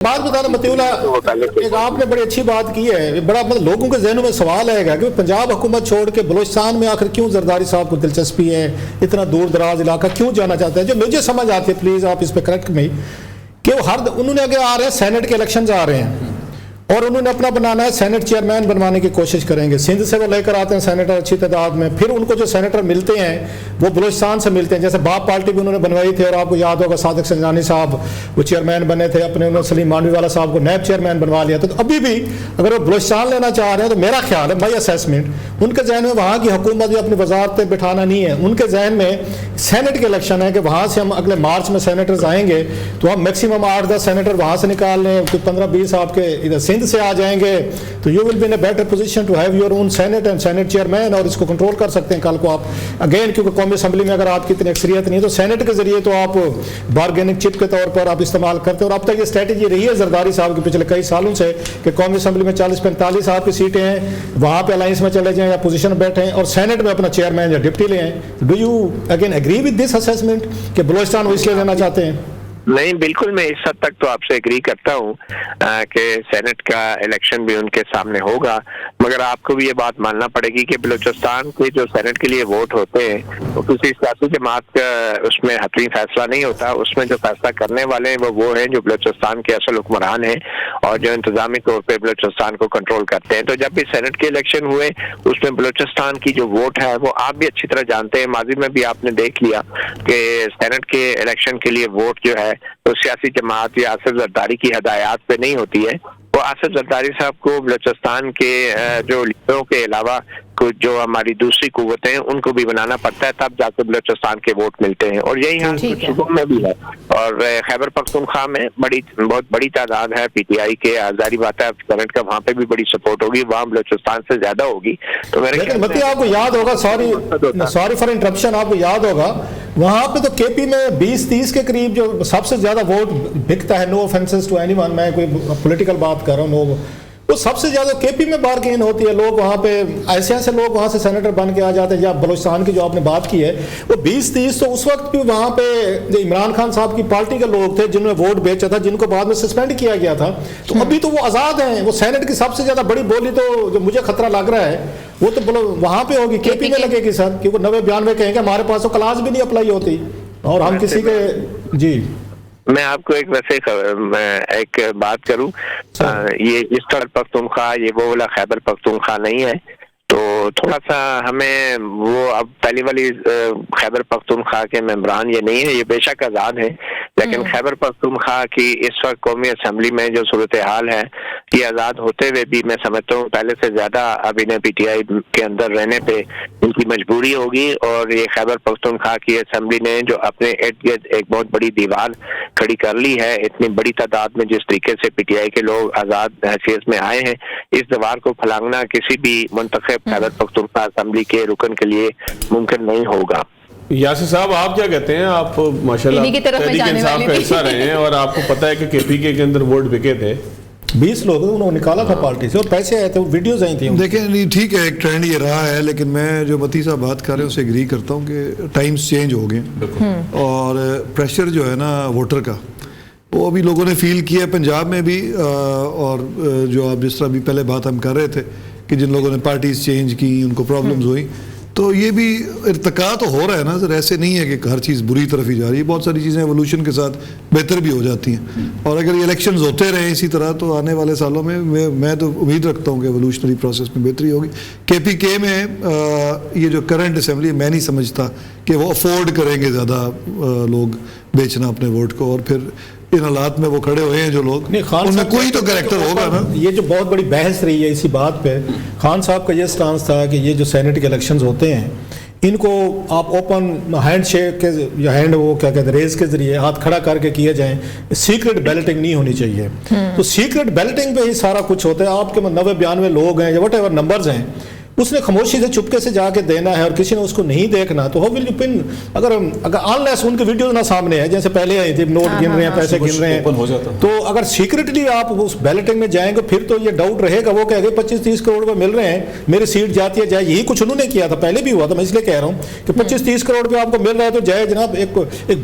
बात बताना मतीउल्ला, एक आपने बड़ी अच्छी बात की है, बड़ा मतलब लोगों के जहनों में सवाल आएगा कि पंजाब हुकूमत छोड़ के बलूचिस्तान में आखिर क्यों जरदारी साहब को दिलचस्पी है, इतना दूर दराज इलाका क्यों जाना चाहते हैं। जो मुझे समझ आती है, प्लीज़ आप इस पर करेक्ट में, कि वो उन्होंने आगे आ रहे हैं, सेनेट के इलेक्शन आ रहे हैं और उन्होंने अपना बनाना है, सेनेट चेयरमैन बनवाने की कोशिश करेंगे। सिंध से वो लेकर आते हैं सेनेटर अच्छी तादाद में, फिर उनको जो सेनेटर मिलते हैं वो बलूचिस्तान से मिलते हैं। जैसे बाप पार्टी भी उन्होंने बनवाई थी और आपको याद होगा सादिक संजानी साहब वो चेयरमैन बने थे, अपने उन्होंने सलीम मानवी वाला साहब को नैब चेयरमैन बनवा लिया। तो अभी भी अगर वो बलूचिस्तान लेना चाह रहे हैं तो मेरा ख्याल है, माई असेसमेंट, उनके जहन में वहाँ की हुकूमत अपनी वजारतें बिठाना नहीं है, उनके जहन में सेनेट के इलेक्शन है कि वहाँ से हम अगले मार्च में सेनेटर्स आएंगे तो हम मैक्सिमम 8-10 सेनेटर वहाँ से निकाल लें, कोई 15-20 आपके इधर सिंध से आ जाएंगे, तो you will be in a better position to have your own senate and senate chairman, और इसको कंट्रोल कर सकते हैं कल को आप अगेन, क्योंकि कौमी असम्बली में अगर आपकी इतनी अक्सरियत नहीं है तो सेनेट के जरिए तो आप बार्गेनिंग चिप के तौर पर आप इस्तेमाल करते हैं। और अब तक ये स्ट्रेटेजी रही है जरदारी साहब के पिछले कई सालों से कि कौमी असम्बली में 40-45 आपकी सीटें हैं, वहाँ पे अलायंस में चले जाएं या पोजीशन बैठें और सेनेट में अपना चेयरमैन या डिप्टी लें। Do you again agree with this assessment कि बलूचिस्तान वो इसलिए लेना चाहते हैं? नहीं, बिल्कुल मैं इस हद तक तो आपसे एग्री करता हूँ कि सेनेट का इलेक्शन भी उनके सामने होगा, मगर आपको भी ये बात मानना पड़ेगी कि बलूचिस्तान के जो सेनेट के लिए वोट होते हैं वो किसी सियासी जमात का उसमें हतमी फैसला नहीं होता। उसमें जो फैसला करने वाले हैं वो हैं जो बलूचिस्तान के असल हुक्मरान हैं और जो इंतजामी तौर पर बलूचिस्तान को कंट्रोल करते हैं। तो जब भी सेनेट के इलेक्शन हुए उसमें बलूचिस्तान की जो वोट है वो आप भी अच्छी तरह जानते हैं, माजी में भी आपने देख लिया कि सेनेट के इलेक्शन के लिए वोट जो है तो सियासी जमात या आसिफ जरदारी की हदायत पे नहीं होती है। वो आसिफ जरदारी साहब को बलूचिस्तान के जो लीडरों के अलावा कुछ जो हमारी दूसरी कुव्वतें हैं उनको भी बनाना पड़ता है, तब जाकर बलूचिस्तान के वोट मिलते हैं। और यही हाल सूबों में भी है और खैबर पख्तूनख्वा में बहुत बड़ी तादाद है पीटीआई के। जारी बात है सेनेट का वहाँ पे भी बड़ी सपोर्ट होगी, वहाँ बलूचिस्तान से ज्यादा होगी। तो मेरे आपको याद होगा, सॉरी फॉर इंटरप्शन, आपको याद होगा वहाँ पे तो केपी में 20-30 के करीब जो सबसे ज्यादा वोट बिकता है, नो ऑफेंसेस टू एनीवन, मैं कोई पॉलिटिकल बात कर रहा हूँ, वो सबसे ज्यादा केपी में बार्गेन होती है। लोग वहाँ पे ऐसे लोग वहाँ से सेनेटर बन के आ जाते हैं। या बलूचिस्तान की जो आपने बात की है वो 20-30, तो उस वक्त भी वहाँ पे जो इमरान खान साहब की पार्टी के लोग थे जिन्होंने वोट बेचा था, जिनको बाद में सस्पेंड किया गया था। तो अभी तो वो आज़ाद हैं। वो सेनेट की सबसे ज्यादा बड़ी बोली तो जो मुझे खतरा लग रहा है वो तो बोलो वहाँ पे होगी, केपी में लगेगी सर, क्योंकि 90-92 कहेंगे हमारे पास तो क्लास भी नहीं अप्लाई होती और हम किसी के जी। मैं आपको एक एक बात करूं, ये इस खैबर पख्तूनख्वा ये वो वाला खैबर पख्तूनख्वा नहीं है, तो थोड़ा सा हमें वो अब पहली वाली खैबर पख्तूनख्वा के मेंबरान ये नहीं है, ये बेशक आज़ाद हैं, लेकिन खैबर पख्तूनख्वा की इस वक्त कौमी असम्बली में जो सूरत हाल है ये आज़ाद होते हुए भी मैं समझता हूँ पहले से ज़्यादा अब इन्हें पीटीआई के अंदर रहने पे इनकी मजबूरी होगी। और ये खैबर पख्तूनख्वा की असम्बली ने जो अपने इर्द गिर्द एक बहुत बड़ी दीवार खड़ी कर ली है, इतनी बड़ी तादाद में जिस तरीके से पीटीआई के लोग आज़ाद हैसियत में आए हैं, इस दीवार को फलांगना किसी भी मुंतखब खैबर पख्तूनख्वा असम्बली के रुकन के लिए मुमकिन नहीं होगा। यासिर साहब आप क्या कहते हैं? आप माशाल्लाह तहरीक इंसाफ का हिस्सा रहे हैं और आपको पता है कि केपी के अंदर वोट बिके थे, 20 लोग उन्होंने निकाला था पार्टी से और पैसे आए थे, वीडियोस आई थी। देखें नहीं ठीक है, एक ट्रेंड ये रहा है, लेकिन मैं जो मती साहब बात कर रहे हैं उससे एग्री करता हूँ कि टाइम्स चेंज हो गए और प्रेशर जो है ना वोटर का वो अभी लोगों ने फील किया है पंजाब में भी। और जो आप जिस तरह भी पहले बात हम कर रहे थे कि जिन लोगों ने पार्टीज चेंज की उनको प्रॉब्लम्स हुई, तो ये भी इर्तिका तो हो रहा है ना सर, ऐसे नहीं है कि हर चीज़ बुरी तरफ ही जा रही है, बहुत सारी चीज़ें एवोल्यूशन के साथ बेहतर भी हो जाती हैं। और अगर ये इलेक्शंस होते रहे इसी तरह तो आने वाले सालों में मैं तो उम्मीद रखता हूँ कि एवोल्यूशनरी प्रोसेस में बेहतरी होगी। केपीके में ये जो करंट असेंबली मैं नहीं समझता कि वो अफोर्ड करेंगे ज़्यादा लोग बेचना अपने वोट को, और फिर इन हालात में वो खड़े हुए हैं जो लोग, उनमें कोई तो कैरेक्टर होगा ना। ये जो बहुत बड़ी बहस रही है इसी बात पे, खान साहब का ये स्टांस था कि ये जो सेनेट के इलेक्शंस होते हैं इनको आप ओपन हैंड शेक के या हैंड वो क्या कहते हैं रेज के जरिए हाथ खड़ा करके किए जाएं, सीक्रेट बैलेटिंग नहीं होनी चाहिए। तो सीक्रेट बैलेटिंग पे ही सारा कुछ होता है। आपके 90-92 लोग हैं या वट एवर नंबर्स हैं, उसने खामोशी से चुपके से जाके देना है और किसी ने उसको नहीं देखना, तो हाउ विल यू पिन? अगर अनलेस उनके वीडियो ना सामने है, जैसे पहले आई थी, नोट गिन रहे हैं, पैसे गिन रहे हैं, तो अगर सीक्रेटली आप उस बैलेटिंग में जाएंगे फिर तो ये डाउट रहेगा, वो कहेंगे 25-30 करोड़ रुपए मिल रहे हैं, मेरी सीट जाती है जाए। यही कुछ उन्होंने किया था, पहले भी हुआ था, मैं इसलिए कह रहा हूँ कि 25-30 करोड़ रुपए आपको मिल रहा है तो जाए जनाब, एक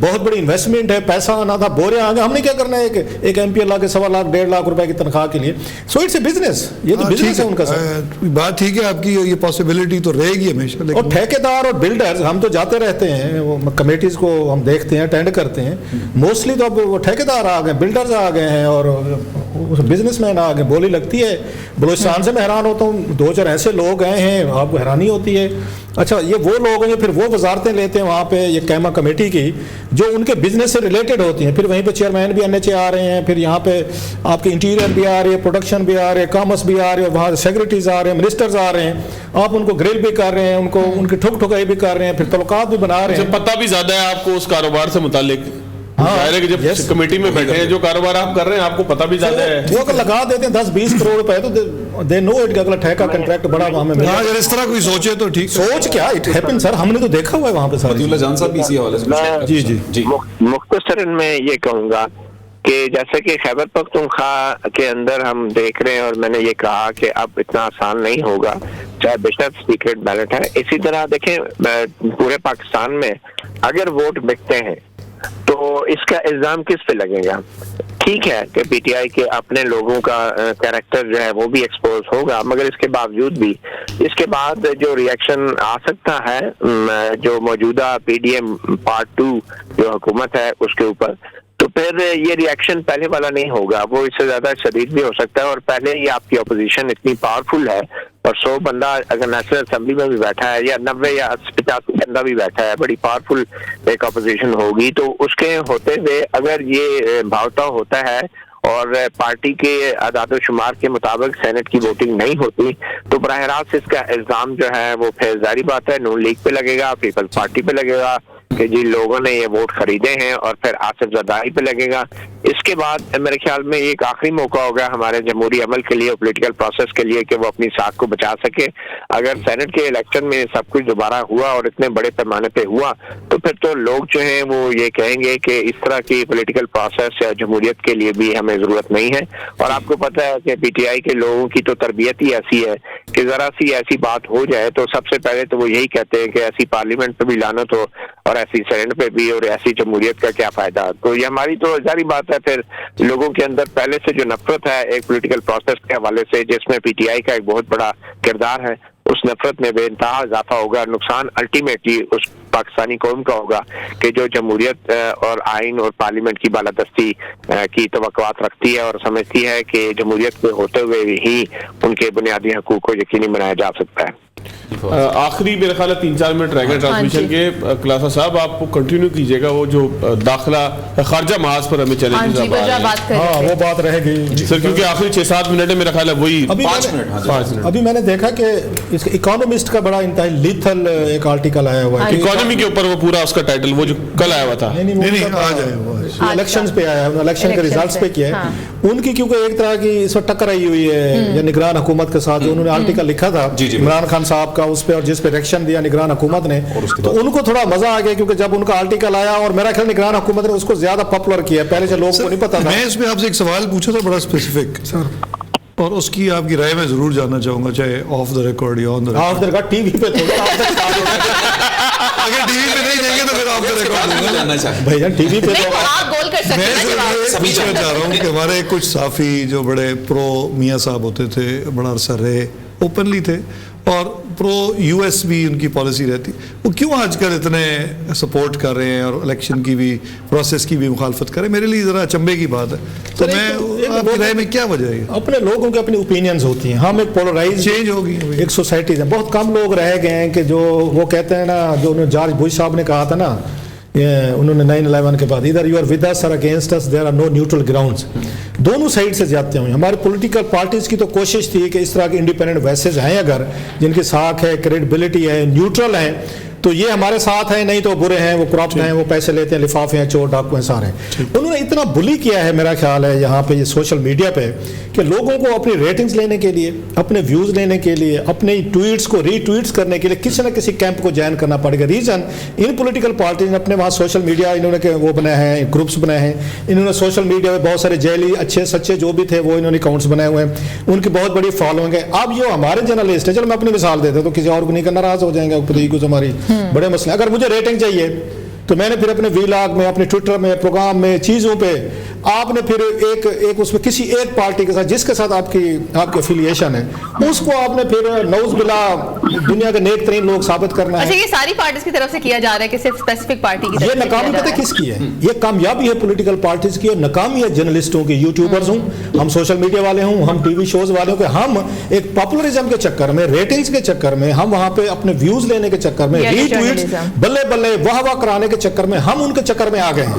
बहुत बड़ी इन्वेस्टमेंट है, पैसा आना था, बोरे आगे, हमने क्या करना है एक एमपी ला के 1.25 लाख 1.5 लाख रुपए की तनख्वाह के लिए। सो इट्स ए बिजनेस, ये तो बिजनेस है उनका सर। बात ठीक है आपकी, ये पॉसिबिलिटी तो रहेगी हमेशा। और ठेकेदार और बिल्डर्स, हम तो जाते रहते हैं, वो कमेटीज को हम देखते हैं, अटेंड करते हैं, मोस्टली तो अब वो ठेकेदार आ गए, बिल्डर्स आ गए हैं और बिजनेसमैन आ गए। बोली लगती है बलूचिस्तान से मैं हैरान होता हूँ, 2-4 ऐसे लोग आए हैं, आपको हैरानी होती है। अच्छा, ये वो लोग हैं जो फिर वो वजारतें लेते हैं वहाँ पे, ये कैमा कमेटी की, जो उनके बिजनेस से रिलेटेड होती हैं, फिर वहीं पे चेयरमैन भी NHA आ रहे हैं, फिर यहाँ पे आपके इंटीरियर भी आ रही है, प्रोडक्शन भी आ रहे हैं, कॉमर्स भी आ रहे हैं, वहाँ सेक्रेटरीज आ रहे हैं, मिनिस्टर्स आ रहे हैं, आप उनको ग्रिल भी कर रहे हैं, उनको उनकी ठुकाई भी कर रहे हैं, फिर तल्लुकात भी बना रहे हैं। पता भी ज्यादा है आपको उस कारोबार से मुतालिक। हाँ, कि जब कमेटी में बैठे हैं, जो कारोबार आप कर रहे हैं आपको पता भी ज्यादा है। वो अगर लगा देते हैं 10-20 करोड़ रुपए तो दे नो इट, अगला ठेका कॉन्ट्रैक्ट बड़ा हमें मिला। अगर इस तरह कोई सोचे तो ठीक। सोच क्या, इट हैपन सर, हमने तो देखा हुआ है वहाँ पे सारे। जान साहब भी इसी हवाले से। जी जी जी, मुख्तसरन में ये कहूँगा कि जैसे कि खैबर पख्तूनख्वा के अंदर हम देख रहे हैं, और मैंने ये कहा कि अब इतना आसान नहीं होगा, चाहे बेशक सीक्रेट बैलेट है। इसी तरह देखें पूरे पाकिस्तान में अगर वोट बिकते हैं तो इसका इल्जाम किस पे लगेगा? ठीक है कि पीटीआई के अपने लोगों का कैरेक्टर जो है वो भी एक्सपोज होगा, मगर इसके बावजूद भी इसके बाद जो रिएक्शन आ सकता है जो मौजूदा पीडीएम पार्ट 2 जो हुकूमत है उसके ऊपर, तो फिर ये रिएक्शन पहले वाला नहीं होगा, वो इससे ज्यादा शदीद भी हो सकता है। और पहले ही आपकी अपोजिशन इतनी पावरफुल है और 100 बंदा अगर नेशनल असेंबली में भी बैठा है, या 90 या 85 बंदा भी बैठा है, बड़ी पावरफुल एक अपोजिशन होगी, तो उसके होते हुए अगर ये भावता होता है और पार्टी के आदाद शुमार के मुताबिक सेनेट की वोटिंग नहीं होती, तो बराह रास्त इसका इल्जाम जो है वो फिर जारी बात है नून लीग पे लगेगा, पीपल्स पार्टी पे लगेगा कि जी लोगों ने ये वोट खरीदे हैं, और फिर आसिफ जरदारी पे लगेगा। इसके बाद मेरे ख्याल में एक आखिरी मौका होगा हमारे जमहूरी अमल के लिए, पॉलिटिकल प्रोसेस के लिए, कि वो अपनी साख को बचा सके। अगर सेनेट के इलेक्शन में सब कुछ दोबारा हुआ और इतने बड़े पैमाने पे हुआ, तो फिर तो लोग जो हैं वो ये कहेंगे कि इस तरह की पॉलिटिकल प्रोसेस या जमहूरियत के लिए भी हमें जरूरत नहीं है। और आपको पता है कि पीटीआई के लोगों की तो तरबियत ही ऐसी है कि जरा सी ऐसी बात हो जाए तो सबसे पहले तो वो यही कहते हैं कि ऐसी पार्लियामेंट पे भी लानत हो और ऐसी सेनेट पे भी, और ऐसी जमहूरियत का क्या फायदा। तो ये हमारी तो जारी बात है, फिर लोगों के अंदर पहले से जो नफरत है एक पॉलिटिकल प्रोसेस के हवाले से, जिसमें पीटीआई का एक बहुत बड़ा किरदार है, उस नफरत में बेइंतहा इजाफा होगा। नुकसान अल्टीमेटली उस पाकिस्तानी कौम का होगा कि जो जमहूरियत और आइन और पार्लियामेंट की बालादस्ती की तवक्कुआत रखती है और समझती है कि जमहूरियत के होते हुए ही उनके बुनियादी हकूक़ को यकीनी बनाया जा सकता है। आखिरी मेरे ख्याल 3-4 मिनट रह गए ट्रांसमिशन के। खुलासा साहब आप कंटिन्यू कीजिएगा, वो जो दाखिला खारजा महाज पर हमें चैलेंजेस वो बात रह गई सर, क्योंकि आखिरी 6-7 मिनट है मेरा ख्याल है, वही 5 मिनट। अभी मैंने देखा कि इसके इकोनॉमिस्ट का बड़ा इंतहाई लीथल एक आर्टिकल आया हुआ है इकोनॉमी के ऊपर, वो पूरा उसका टाइटल वो जो कल आया हुआ था, इलेक्शन पे आया है, इलेक्शन के रिजल्ट्स पे किया है उनकी, क्योंकि एक तरह की इस वक्त टक्कर आई हुई है या निगरान हुकूमत के साथ, जो उन्होंने आर्टिकल लिखा था इमरान खान साहब का उस पे, और जिस पे रिएक्शन दिया निगरान हुकूमत ने, तो उनको थोड़ा मजा आ गया, क्योंकि जब उनका आर्टिकल आया, और मेरा ख्याल निगरान हुकूमत ने उसको ज्यादा पॉपुलर किया, पहले से लोगों को नहीं पता था। मैं इसमें आपसे एक सवाल पूछा था बड़ा स्पेसिफिक सर, और उसकी आपकी राय मैं जरूर जानना चाहूंगा, चाहे ऑफ द रिकॉर्ड या ऑन द रिकॉर्ड। टीवी पे अगर टीवी पे नहीं देंगे तो फिर ऑफ द रिकॉर्ड जानना चाहिए भैया, टीवी पे तो आप गोल कर सकते हैं। मैं पूछना चाह रहा हूँ कि हमारे कुछ साफी जो बड़े प्रो मियाँ साहब होते थे, बड़ा अरसा रहे, ओपनली थे, और प्रो यूएस भी उनकी पॉलिसी रहती, वो क्यों आजकल इतने सपोर्ट कर रहे हैं और इलेक्शन की भी प्रोसेस की भी मुखालफत कर रहे हैं? मेरे लिए ज़रा अचंभे की बात है। तो मैं आपकी राय में क्या वजह है? अपने लोगों की अपनी ओपिनियंस होती हैं, हम एक पोलराइज चेंज होगी, एक सोसाइटी है। बहुत कम लोग रह गए हैं कि जो वो कहते हैं ना, जो जॉर्ज बुश साहब ने कहा था ना, उन्होंने 9/11 के बाद, इधर यू आर विद अस और against us, there are no neutral grounds. दोनों साइड से जाते हुए हमारी पॉलिटिकल पार्टीज की तो कोशिश थी कि इस तरह के इंडिपेंडेंट वॉइसेस हैं अगर, जिनकी साख है, क्रेडिबिलिटी है, न्यूट्रल हैं, तो ये हमारे साथ हैं, नहीं तो बुरे हैं, वो करप्ट हैं, वो पैसे लेते हैं, लिफाफे हैं, चोर डाकू हैं सारे। उन्होंने इतना बुली किया है मेरा ख्याल है यहाँ पे, ये सोशल मीडिया पे, कि लोगों को अपनी रेटिंग्स लेने के लिए, अपने व्यूज़ लेने के लिए, अपने ट्वीट्स को रीट्वीट्स करने के लिए किसी न किसी कैंप को ज्वाइन करना पड़ेगा। रीज़न, इन पॉलिटिकल पार्टीज ने अपने वहाँ सोशल मीडिया इन्होंने वो बनाए हैं, ग्रुप्स बनाए हैं, इन्होंने सोशल मीडिया में बहुत सारे जेली अच्छे सच्चे जो भी थे वो इन्होंने अकाउंट्स बनाए हुए हैं, उनकी बहुत बड़ी फॉलोइंग है। अब ये हमारे जर्नलिस्ट है, चलो मैं अपनी मिसाल देता हूँ तो किसी और को नहीं करना, नाराज हो जाएंगे कुछ हमारी बड़े मसले। अगर मुझे रेटिंग चाहिए तो मैंने फिर अपने वीलॉग में, अपने ट्विटर में, प्रोग्राम में, चीज़ों पे आपने फिर एक उसमें किसी एक पार्टी के साथ जिसके साथ आपकी एफिलिएशन है उसको आपने फिर नौज बिला दुनिया के नेक तरीन लोग साबित करना है। अच्छा, ये सारी पार्टीज की तरफ से किया जा रहा है कि सिर्फ स्पेसिफिक पार्टी की तरफ ये से नाकामी किया जा पता रहा है? किसकी है? ये कामयाबी है पॉलिटिकल पार्टीज की और नाकामी है जर्नलिस्टों की, यूट्यूबर्स हूँ, हम सोशल मीडिया वाले हूँ, हम टीवी शोज वाले हूँ, कि हम एक पॉपुलरिज्म के चक्कर में, रेटिंग्स के चक्कर में, हम वहाँ पे अपने व्यूज लेने के चक्कर में, रीट्वीट्स, बल्ले बल्ले वाह वाह कराने के चक्कर में हम उनके चक्कर में आ गए हैं।